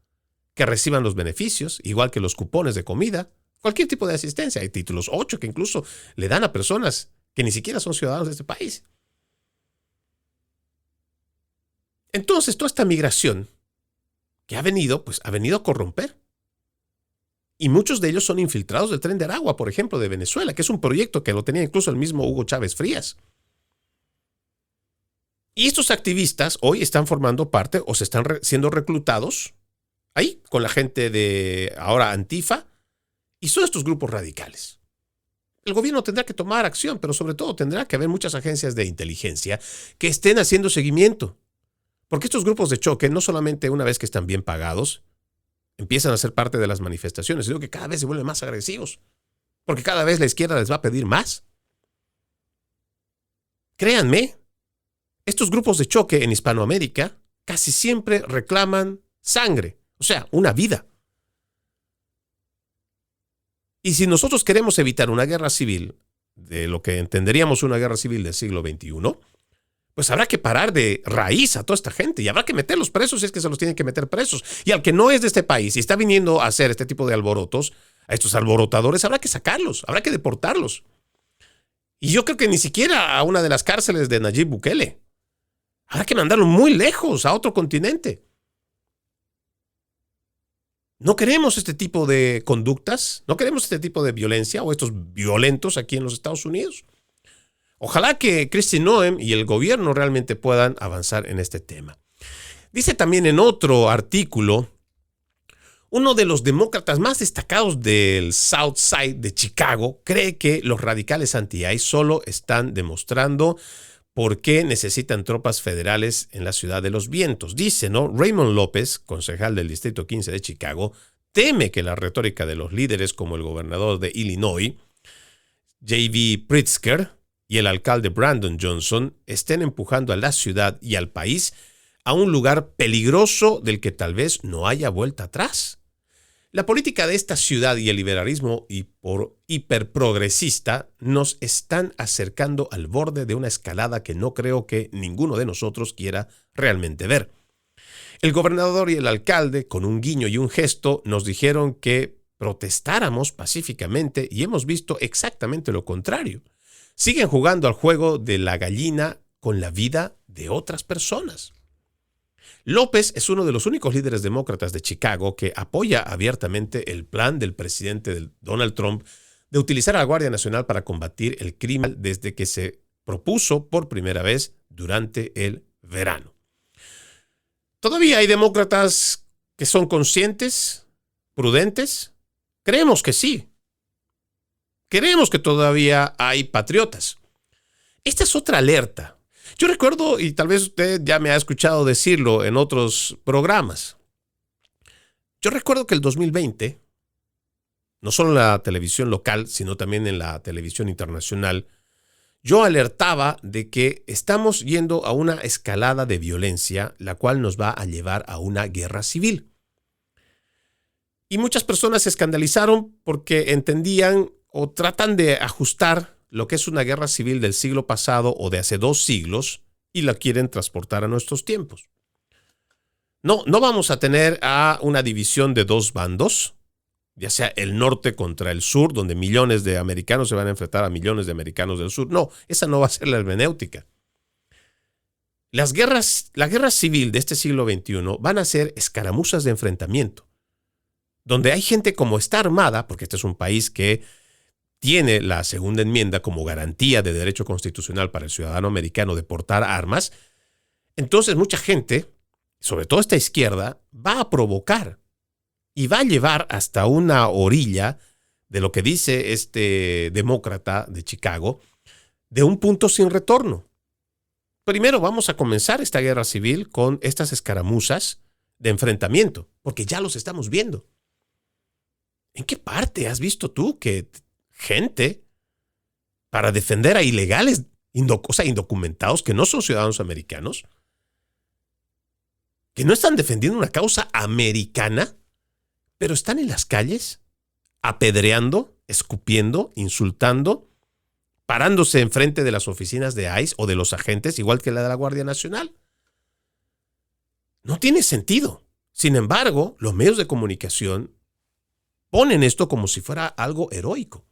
que reciban los beneficios, igual que los cupones de comida, cualquier tipo de asistencia. Hay títulos 8 que incluso le dan a personas que ni siquiera son ciudadanos de este país. Entonces, toda esta migración que ha venido a corromper. Y muchos de ellos son infiltrados del Tren de Aragua, por ejemplo, de Venezuela, que es un proyecto que lo tenía incluso el mismo Hugo Chávez Frías. Y estos activistas hoy están formando parte o se están siendo reclutados ahí con la gente de ahora Antifa y son estos grupos radicales. El gobierno tendrá que tomar acción, pero sobre todo tendrá que haber muchas agencias de inteligencia que estén haciendo seguimiento. Porque estos grupos de choque, no solamente una vez que están bien pagados, empiezan a ser parte de las manifestaciones, sino que cada vez se vuelven más agresivos. Porque cada vez la izquierda les va a pedir más. Créanme, estos grupos de choque en Hispanoamérica casi siempre reclaman sangre, o sea, una vida. Y si nosotros queremos evitar una guerra civil, de lo que entenderíamos una guerra civil del siglo XXI, pues habrá que parar de raíz a toda esta gente y habrá que meterlos presos si es que se los tienen que meter presos. Y al que no es de este país y está viniendo a hacer este tipo de alborotos, a estos alborotadores, habrá que sacarlos, habrá que deportarlos. Y yo creo que ni siquiera a una de las cárceles de Nayib Bukele. Habrá que mandarlos muy lejos, a otro continente. No queremos este tipo de conductas, no queremos este tipo de violencia o estos violentos aquí en los Estados Unidos. Ojalá que Kristi Noem y el gobierno realmente puedan avanzar en este tema. Dice también en otro artículo, uno de los demócratas más destacados del South Side de Chicago cree que los radicales anti-ICE solo están demostrando por qué necesitan tropas federales en la ciudad de los vientos. Dice, ¿no? Raymond López, concejal del Distrito 15 de Chicago, teme que la retórica de los líderes como el gobernador de Illinois, J.B. Pritzker, y el alcalde Brandon Johnson estén empujando a la ciudad y al país a un lugar peligroso del que tal vez no haya vuelta atrás. La política de esta ciudad y el liberalismo hiperprogresista nos están acercando al borde de una escalada que no creo que ninguno de nosotros quiera realmente ver. El gobernador y el alcalde, con un guiño y un gesto, nos dijeron que protestáramos pacíficamente y hemos visto exactamente lo contrario. Siguen jugando al juego de la gallina con la vida de otras personas. López es uno de los únicos líderes demócratas de Chicago que apoya abiertamente el plan del presidente Donald Trump de utilizar a la Guardia Nacional para combatir el crimen desde que se propuso por primera vez durante el verano. ¿Todavía hay demócratas que son conscientes, prudentes? Creemos que sí. Creemos que todavía hay patriotas. Esta es otra alerta. Yo recuerdo, y tal vez usted ya me ha escuchado decirlo en otros programas, yo recuerdo que el 2020, no solo en la televisión local, sino también en la televisión internacional, yo alertaba de que estamos yendo a una escalada de violencia, la cual nos va a llevar a una guerra civil. Y muchas personas se escandalizaron porque entendían o tratan de ajustar lo que es una guerra civil del siglo pasado o de hace 2 siglos y la quieren transportar a nuestros tiempos. No vamos a tener a una división de 2 bandos, ya sea el norte contra el sur, donde millones de americanos se van a enfrentar a millones de americanos del sur. No, esa no va a ser la hermenéutica. La guerra civil de este siglo XXI van a ser escaramuzas de enfrentamiento, donde hay gente como está armada, porque este es un país que tiene la segunda enmienda como garantía de derecho constitucional para el ciudadano americano de portar armas, entonces mucha gente, sobre todo esta izquierda, va a provocar y va a llevar hasta una orilla de lo que dice este demócrata de Chicago, de un punto sin retorno. Primero vamos a comenzar esta guerra civil con estas escaramuzas de enfrentamiento, porque ya los estamos viendo. ¿En qué parte has visto tú que gente para defender a ilegales, indocumentados que no son ciudadanos americanos, que no están defendiendo una causa americana, pero están en las calles apedreando, escupiendo, insultando, parándose enfrente de las oficinas de ICE o de los agentes, igual que la de la Guardia Nacional? No tiene sentido. Sin embargo, los medios de comunicación ponen esto como si fuera algo heroico.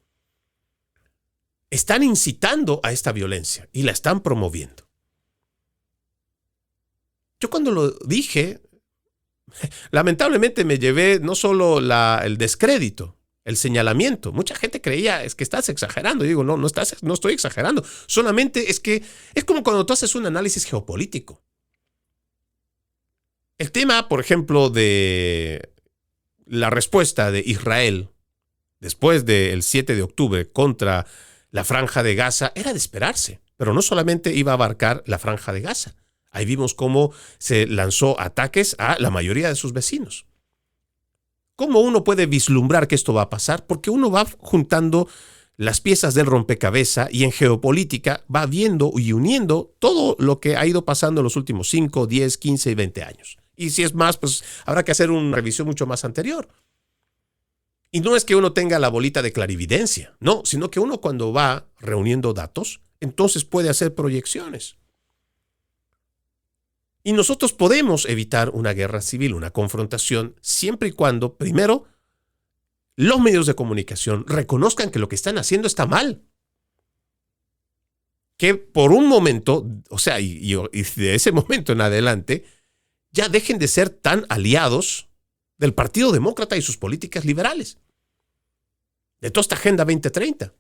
Están incitando a esta violencia y la están promoviendo. Yo cuando lo dije, lamentablemente me llevé no solo el descrédito, el señalamiento. Mucha gente creía, es que estás exagerando. Yo digo, no estoy exagerando. Solamente es que es como cuando tú haces un análisis geopolítico. El tema, por ejemplo, de la respuesta de Israel después del 7 de octubre contra la Franja de Gaza era de esperarse, pero no solamente iba a abarcar la Franja de Gaza. Ahí vimos cómo se lanzó ataques a la mayoría de sus vecinos. ¿Cómo uno puede vislumbrar que esto va a pasar? Porque uno va juntando las piezas del rompecabezas y en geopolítica va viendo y uniendo todo lo que ha ido pasando en los últimos 5, 10, 15 y 20 años. Y si es más, pues habrá que hacer una revisión mucho más anterior. Y no es que uno tenga la bolita de clarividencia, no, sino que uno cuando va reuniendo datos, entonces puede hacer proyecciones. Y nosotros podemos evitar una guerra civil, una confrontación, siempre y cuando, primero, los medios de comunicación reconozcan que lo que están haciendo está mal. Que por un momento, y de ese momento en adelante, ya dejen de ser tan aliados del Partido Demócrata y sus políticas liberales, de toda esta Agenda 2030.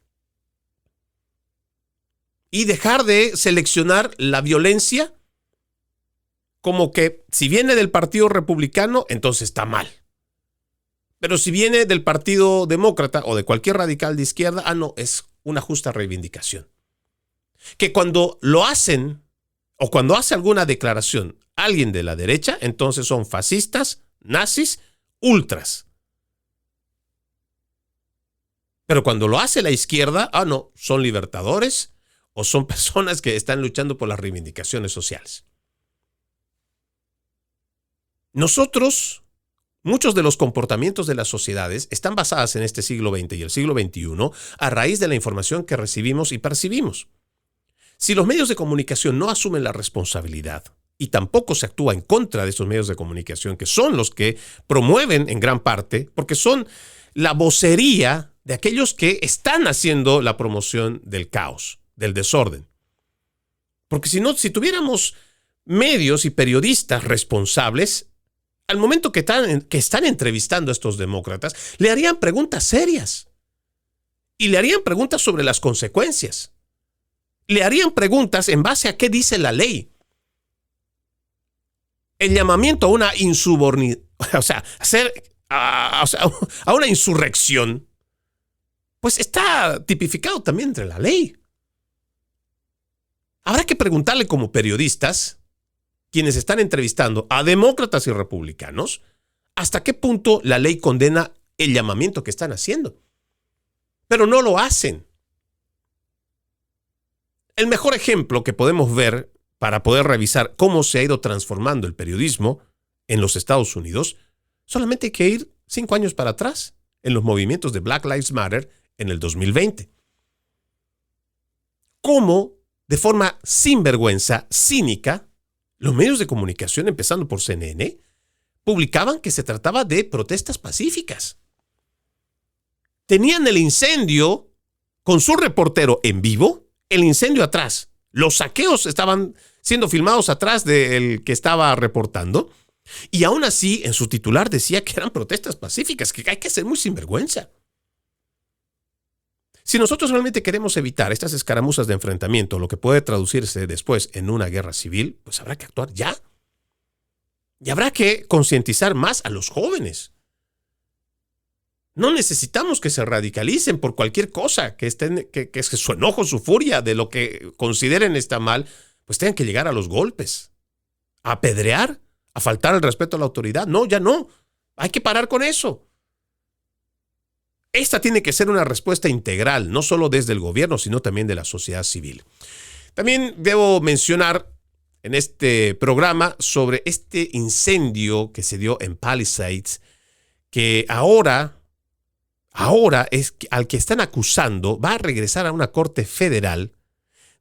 Y dejar de seleccionar la violencia como que si viene del Partido Republicano, entonces está mal. Pero si viene del Partido Demócrata o de cualquier radical de izquierda, no, es una justa reivindicación. Que cuando lo hacen o cuando hace alguna declaración alguien de la derecha, entonces son fascistas, nazis, ultras. Pero cuando lo hace la izquierda, no, son libertadores o son personas que están luchando por las reivindicaciones sociales. Nosotros Muchos de los comportamientos de las sociedades están basadas en este siglo XX y el siglo XXI a raíz de la información que recibimos y percibimos. Si los medios de comunicación no asumen la responsabilidad y tampoco se actúa en contra de estos medios de comunicación, que son los que promueven en gran parte, porque son la vocería de aquellos que están haciendo la promoción del caos, del desorden. Porque si tuviéramos medios y periodistas responsables, al momento que están entrevistando a estos demócratas, le harían preguntas serias. Y le harían preguntas sobre las consecuencias. Le harían preguntas en base a qué dice la ley. El llamamiento a una a una insurrección, pues está tipificado también entre la ley. Habrá que preguntarle como periodistas, quienes están entrevistando a demócratas y republicanos, hasta qué punto la ley condena el llamamiento que están haciendo. Pero no lo hacen. El mejor ejemplo que podemos ver para poder revisar cómo se ha ido transformando el periodismo en los Estados Unidos, solamente hay que ir 5 años para atrás, en los movimientos de Black Lives Matter en el 2020. Cómo, de forma sinvergüenza, cínica, los medios de comunicación, empezando por CNN, publicaban que se trataba de protestas pacíficas. Tenían el incendio con su reportero en vivo, el incendio atrás. Los saqueos estaban siendo filmados atrás del que estaba reportando. Y aún así, en su titular decía que eran protestas pacíficas, que hay que ser muy sinvergüenza. Si nosotros realmente queremos evitar estas escaramuzas de enfrentamiento, lo que puede traducirse después en una guerra civil, pues habrá que actuar ya. Y habrá que concientizar más a los jóvenes. No necesitamos que se radicalicen por cualquier cosa, que su enojo, su furia de lo que consideren está mal, pues tengan que llegar a los golpes, a apedrear, a faltar el respeto a la autoridad. No, ya no. Hay que parar con eso. Esta tiene que ser una respuesta integral, no solo desde el gobierno, sino también de la sociedad civil. También debo mencionar en este programa sobre este incendio que se dio en Palisades, que ahora es al que están acusando va a regresar a una corte federal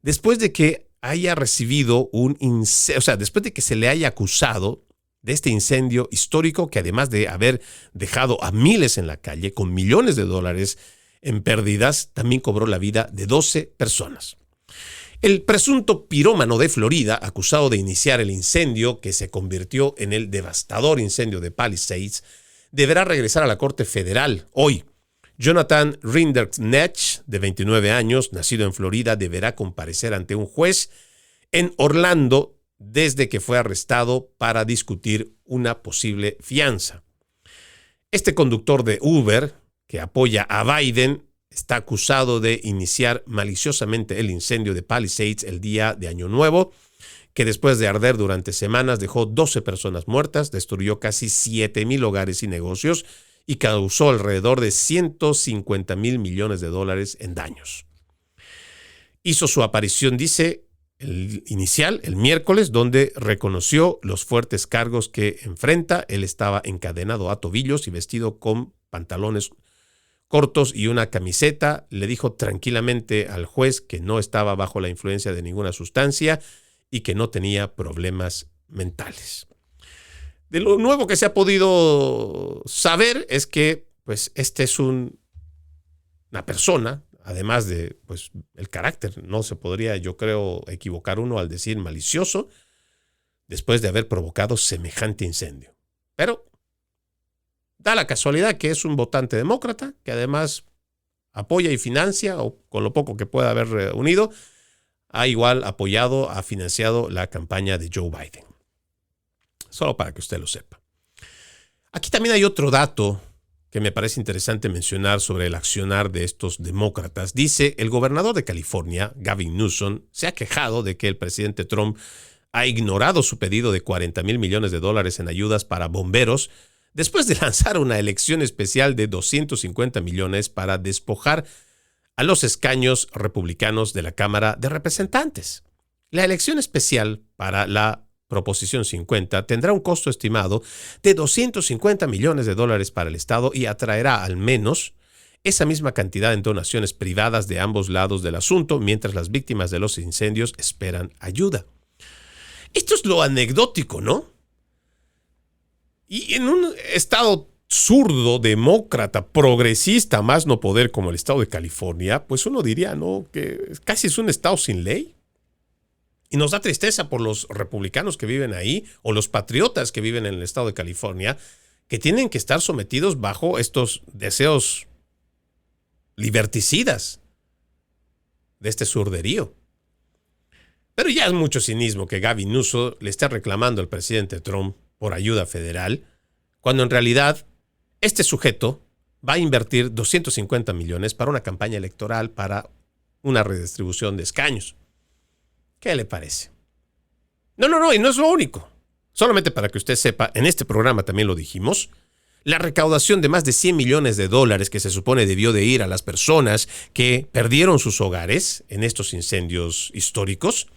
después de que haya recibido después de que se le haya acusado de este incendio histórico que, además de haber dejado a miles en la calle con millones de dólares en pérdidas, también cobró la vida de 12 personas. El presunto pirómano de Florida, acusado de iniciar el incendio que se convirtió en el devastador incendio de Palisades, deberá regresar a la Corte Federal hoy. Jonathan Rinderknecht, de 29 años, nacido en Florida, deberá comparecer ante un juez en Orlando desde que fue arrestado para discutir una posible fianza. Este conductor de Uber, que apoya a Biden, está acusado de iniciar maliciosamente el incendio de Palisades el día de Año Nuevo, que después de arder durante semanas dejó 12 personas muertas, destruyó casi 7,000 hogares y negocios y causó alrededor de $150 mil millones en daños. Hizo su aparición, dice, el miércoles, donde reconoció los fuertes cargos que enfrenta. Él estaba encadenado a tobillos y vestido con pantalones cortos y una camiseta. Le dijo tranquilamente al juez que no estaba bajo la influencia de ninguna sustancia y que no tenía problemas mentales. De lo nuevo que se ha podido saber es que pues este es una persona, además de pues el carácter, no se podría, yo creo, equivocar uno al decir malicioso, después de haber provocado semejante incendio. Pero da la casualidad que es un votante demócrata, que además apoya y financia, o con lo poco que pueda haber unido, ha igual ha financiado la campaña de Joe Biden. Solo para que usted lo sepa. Aquí también hay otro dato que me parece interesante mencionar sobre el accionar de estos demócratas. Dice, el gobernador de California, Gavin Newsom, se ha quejado de que el presidente Trump ha ignorado su pedido de $40 mil millones en ayudas para bomberos después de lanzar una elección especial de $250 millones para despojar a los escaños republicanos de la Cámara de Representantes. La elección especial para la Proposición 50, tendrá un costo estimado de $250 millones para el Estado y atraerá al menos esa misma cantidad en donaciones privadas de ambos lados del asunto, mientras las víctimas de los incendios esperan ayuda. Esto es lo anecdótico, ¿no? Y en un estado zurdo, demócrata, progresista, más no poder como el estado de California, pues uno diría, ¿no?, que casi es un estado sin ley. Y nos da tristeza por los republicanos que viven ahí o los patriotas que viven en el estado de California, que tienen que estar sometidos bajo estos deseos liberticidas de este surderío. Pero ya es mucho cinismo que Gavin Newsom le esté reclamando al presidente Trump por ayuda federal, cuando en realidad este sujeto va a invertir $250 millones para una campaña electoral, para una redistribución de escaños. ¿Qué le parece? No, y no es lo único. Solamente para que usted sepa, en este programa también lo dijimos, la recaudación de más de $100 millones que se supone debió de ir a las personas que perdieron sus hogares en estos incendios históricos,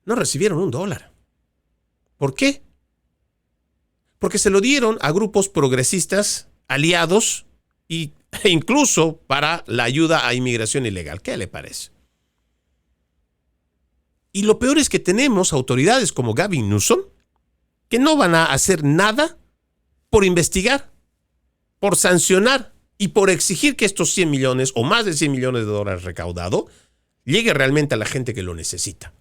no recibieron $1. ¿Por qué? Porque se lo dieron a grupos progresistas aliados e incluso para la ayuda a inmigración ilegal. ¿Qué le parece? Y lo peor es que tenemos autoridades como Gavin Newsom que no van a hacer nada por investigar, por sancionar y por exigir que estos 100 millones o más de $100 millones recaudados llegue realmente a la gente que lo necesita.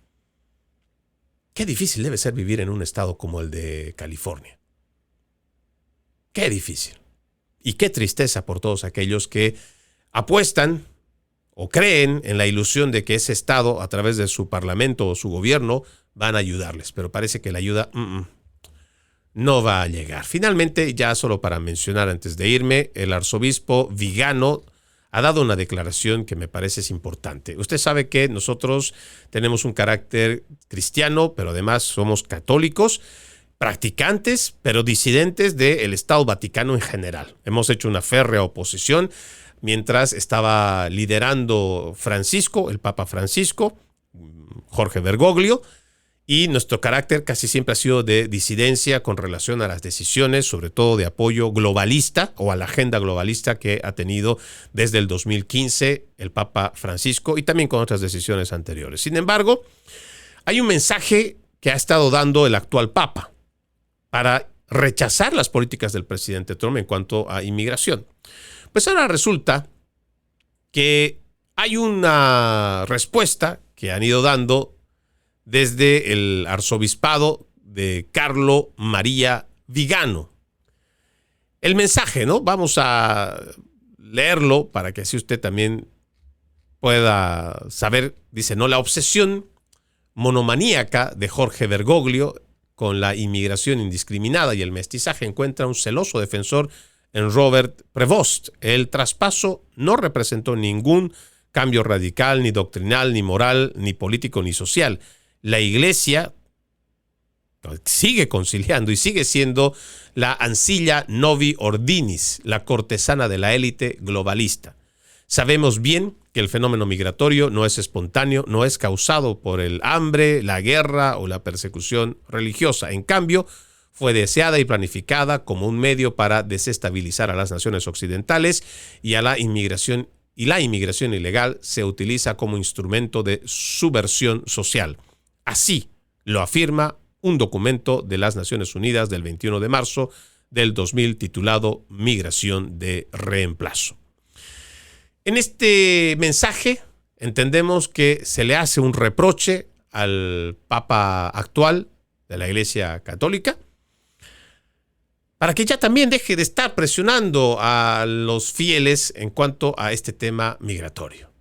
Qué difícil debe ser vivir en un estado como el de California. Qué difícil. Y qué tristeza por todos aquellos que apuestan o creen en la ilusión de que ese estado, a través de su parlamento o su gobierno, van a ayudarles. Pero parece que la ayuda no va a llegar. Finalmente, ya solo para mencionar antes de irme, el arzobispo Vigano ha dado una declaración que me parece es importante. Usted sabe que nosotros tenemos un carácter cristiano, pero además somos católicos, practicantes, pero disidentes del Estado Vaticano en general. Hemos hecho una férrea oposición mientras estaba liderando Francisco, el Papa Francisco, Jorge Bergoglio, y nuestro carácter casi siempre ha sido de disidencia con relación a las decisiones, sobre todo de apoyo globalista o a la agenda globalista que ha tenido desde el 2015 el Papa Francisco y también con otras decisiones anteriores. Sin embargo, hay un mensaje que ha estado dando el actual Papa para rechazar las políticas del presidente Trump en cuanto a inmigración. Pues ahora resulta que hay una respuesta que han ido dando desde el arzobispado de Carlo María Vigano. El mensaje, ¿no? Vamos a leerlo para que así usted también pueda saber. Dice, ¿no? La obsesión monomaníaca de Jorge Bergoglio con la inmigración indiscriminada y el mestizaje encuentra un celoso defensor en Robert Prevost. El traspaso no representó ningún cambio radical, ni doctrinal, ni moral, ni político, ni social. La Iglesia sigue conciliando y sigue siendo la ancilla novi ordinis, la cortesana de la élite globalista. Sabemos bien que el fenómeno migratorio no es espontáneo, no es causado por el hambre, la guerra o la persecución religiosa. En cambio, fue deseada y planificada como un medio para desestabilizar a las naciones occidentales y la inmigración ilegal se utiliza como instrumento de subversión social. Así lo afirma un documento de las Naciones Unidas del 21 de marzo del 2000 titulado Migración de Reemplazo. En este mensaje entendemos que se le hace un reproche al Papa actual de la Iglesia Católica para que ya también deje de estar presionando a los fieles en cuanto a este tema migratorio.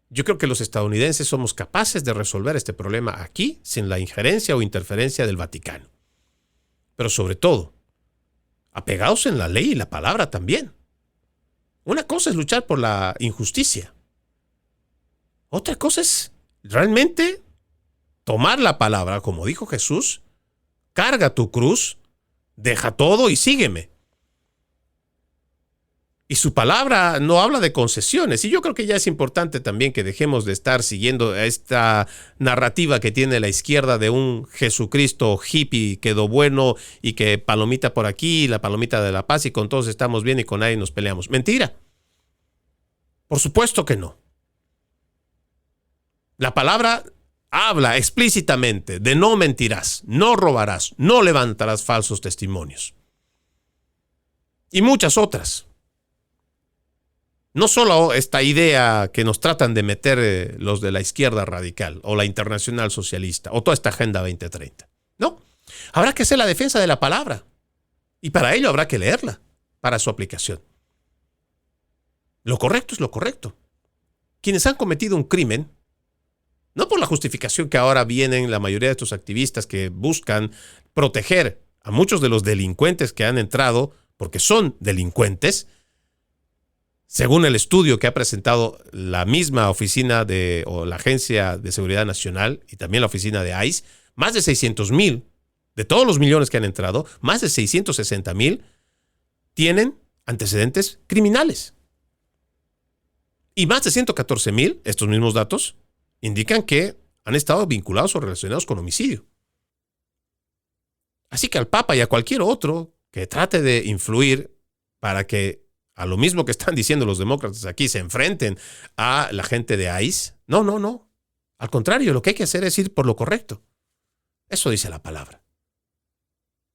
Yo creo que los estadounidenses somos capaces de resolver este problema aquí sin la injerencia o interferencia del Vaticano. Pero sobre todo, apegados en la ley y la palabra también. Una cosa es luchar por la injusticia. Otra cosa es realmente tomar la palabra, como dijo Jesús, carga tu cruz, deja todo y sígueme. Y su palabra no habla de concesiones. Y yo creo que ya es importante también que dejemos de estar siguiendo esta narrativa que tiene la izquierda de un Jesucristo hippie, quedó bueno y que palomita por aquí, la palomita de la paz y con todos estamos bien y con nadie nos peleamos. Mentira. Por supuesto que no. La palabra habla explícitamente de no mentirás, no robarás, no levantarás falsos testimonios. Y muchas otras. No solo esta idea que nos tratan de meter los de la izquierda radical o la internacional socialista o toda esta Agenda 2030. No, habrá que hacer la defensa de la palabra y para ello habrá que leerla para su aplicación. Lo correcto es lo correcto. Quienes han cometido un crimen, no por la justificación que ahora vienen la mayoría de estos activistas que buscan proteger a muchos de los delincuentes que han entrado porque son delincuentes. Según el estudio que ha presentado la misma oficina o la Agencia de Seguridad Nacional y también la oficina de ICE, más de 600,000, de todos los millones que han entrado, más de 660,000 tienen antecedentes criminales. Y más de 114,000, estos mismos datos, indican que han estado vinculados o relacionados con homicidio. Así que al Papa y a cualquier otro que trate de influir para que a lo mismo que están diciendo los demócratas aquí, se enfrenten a la gente de ICE. No. Al contrario, lo que hay que hacer es ir por lo correcto. Eso dice la palabra.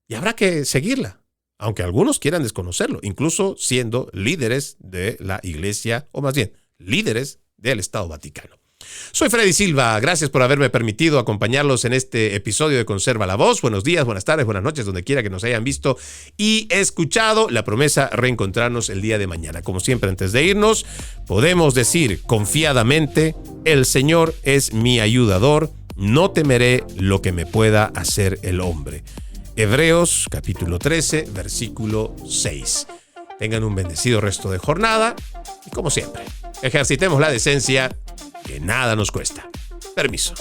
Y habrá que seguirla, aunque algunos quieran desconocerlo, incluso siendo líderes de la Iglesia, o más bien, líderes del Estado Vaticano. Soy Freddy Silva, gracias por haberme permitido acompañarlos en este episodio de Conserva la Voz. Buenos días, buenas tardes, buenas noches, donde quiera que nos hayan visto y escuchado. La promesa, reencontrarnos el día de mañana. Como siempre, antes de irnos, podemos decir confiadamente, el Señor es mi ayudador, no temeré lo que me pueda hacer el hombre. Hebreos, capítulo 13, versículo 6. Tengan un bendecido resto de jornada y, como siempre, ejercitemos la decencia que nada nos cuesta. Permiso.